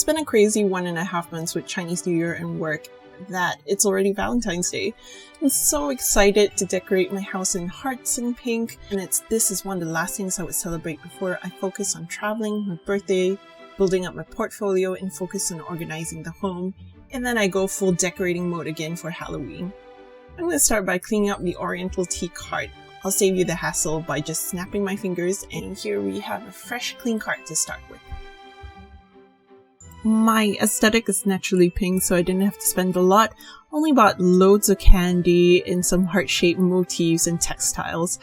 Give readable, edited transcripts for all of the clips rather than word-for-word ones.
been a crazy 1.5 months with Chinese New Year and work that it's already Valentine's Day. I'm so excited to decorate my house in hearts and pink, and this is one of the last things I would celebrate before I focus on traveling, my birthday, building up my portfolio, and focus on organizing the home, and then I go full decorating mode again for Halloween. I'm going to start by cleaning up the Oriental teak heart. I'll save you the hassle by just snapping my fingers, and here we have a fresh clean heart to start with. My aesthetic is naturally pink, so I didn't have to spend a lot. Only bought loads of candy and some heart-shaped motifs and textiles,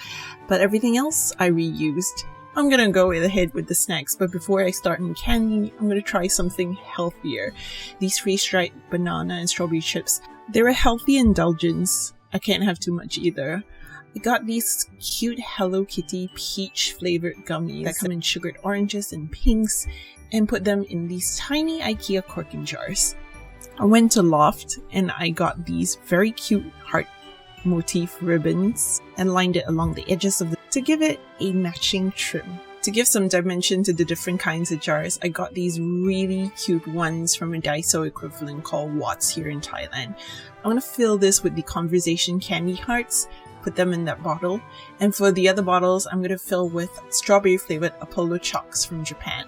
but everything else I reused. I'm gonna go ahead with the snacks, but before I start on candy, I'm gonna try something healthier. These freeze-dried banana and strawberry chips. They're a healthy indulgence. I can't have too much either. I got these cute Hello Kitty peach flavored gummies that come in sugared oranges and pinks, and put them in these tiny IKEA corking jars. I went to Loft and I got these very cute heart motif ribbons and lined it along the edges of to give it a matching trim. To give some dimension to the different kinds of jars, I got these really cute ones from a Daiso equivalent called Watts here in Thailand. I'm going to fill this with the Conversation candy hearts, put them in that bottle, and for the other bottles I'm going to fill with strawberry flavored Apollo Chocks from Japan.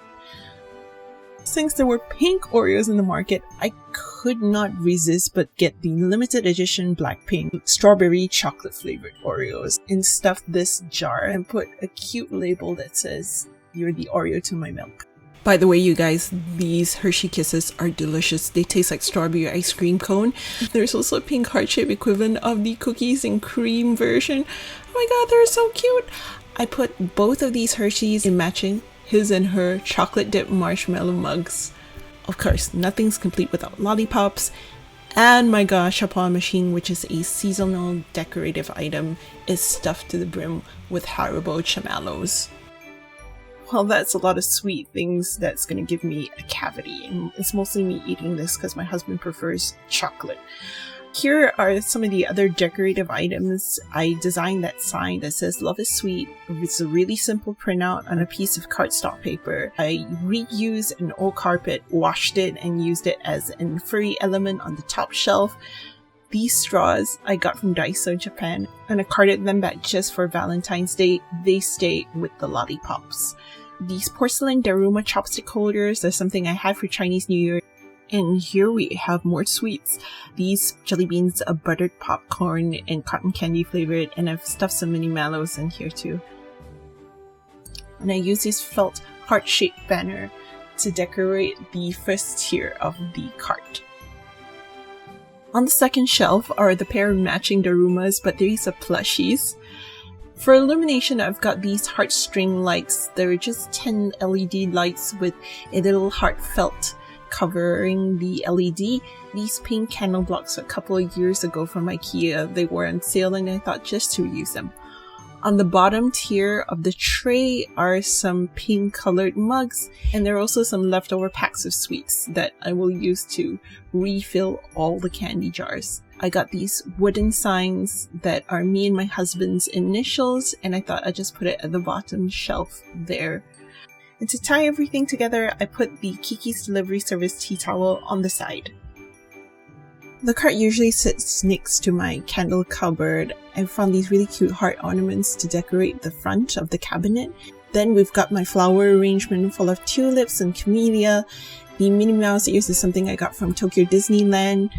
Since there were pink Oreos in the market, I could not resist but get the limited edition Blackpink strawberry chocolate flavored Oreos and stuff this jar and put a cute label that says, "You're the Oreo to my milk." By the way, you guys, these Hershey Kisses are delicious. They taste like strawberry ice cream cone. There's also a pink heart-shaped equivalent of the cookies and cream version. Oh my god, they're so cute! I put both of these Hershey's in matching his and her chocolate dipped marshmallow mugs. Of course, nothing's complete without lollipops. And my gashapon machine, which is a seasonal decorative item, is stuffed to the brim with Haribo chamallows. Well, that's a lot of sweet things that's going to give me a cavity, and it's mostly me eating this because my husband prefers chocolate. Here are some of the other decorative items. I designed that sign that says "Love is Sweet." It's a really simple printout on a piece of cardstock paper. I reused an old carpet, washed it, and used it as a furry element on the top shelf. These straws I got from Daiso, Japan, and I carded them back just for Valentine's Day. They stay with the lollipops. These porcelain Daruma chopstick holders are something I had for Chinese New Year. And here we have more sweets. These jelly beans are buttered popcorn and cotton candy flavored, and I've stuffed some mini mallows in here too. And I use this felt heart-shaped banner to decorate the first tier of the cart. On the second shelf are the pair of matching Darumas, but these are plushies. For illumination, I've got these heartstring lights. They're just 10 LED lights with a little heart felt covering the LED. These pink candle blocks a couple of years ago from IKEA. They were on sale and I thought just to use them. On the bottom tier of the tray are some pink colored mugs, and there are also some leftover packs of sweets that I will use to refill all the candy jars. I got these wooden signs that are me and my husband's initials, and I thought I'd just put it at the bottom shelf there. And to tie everything together, I put the Kiki's Delivery Service tea towel on the side. The cart usually sits next to my candle cupboard. I found these really cute heart ornaments to decorate the front of the cabinet. Then we've got my flower arrangement full of tulips and camellia. The Minnie Mouse ears is something I got from Tokyo Disneyland,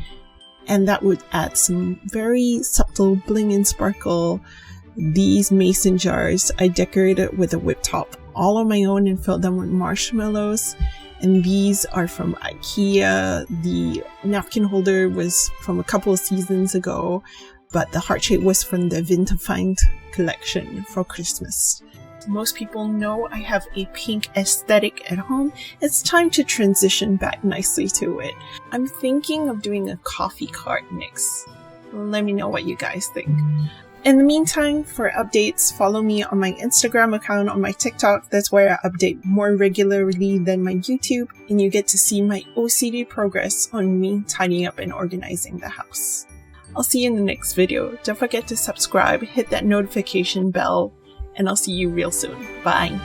and that would add some very subtle bling and sparkle. These mason jars I decorated with a whip top all on my own and filled them with marshmallows. And these are from IKEA. The napkin holder was from a couple of seasons ago, but the heart shape was from the Winterfind collection for Christmas. Most people know I have a pink aesthetic at home. It's time to transition back nicely to it. I'm thinking of doing a coffee cart next. Let me know what you guys think. In the meantime, for updates, follow me on my Instagram account, on my TikTok. That's where I update more regularly than my YouTube, and you get to see my OCD progress on me tidying up and organizing the house. I'll see you in the next video. Don't forget to subscribe, hit that notification bell, and I'll see you real soon. Bye!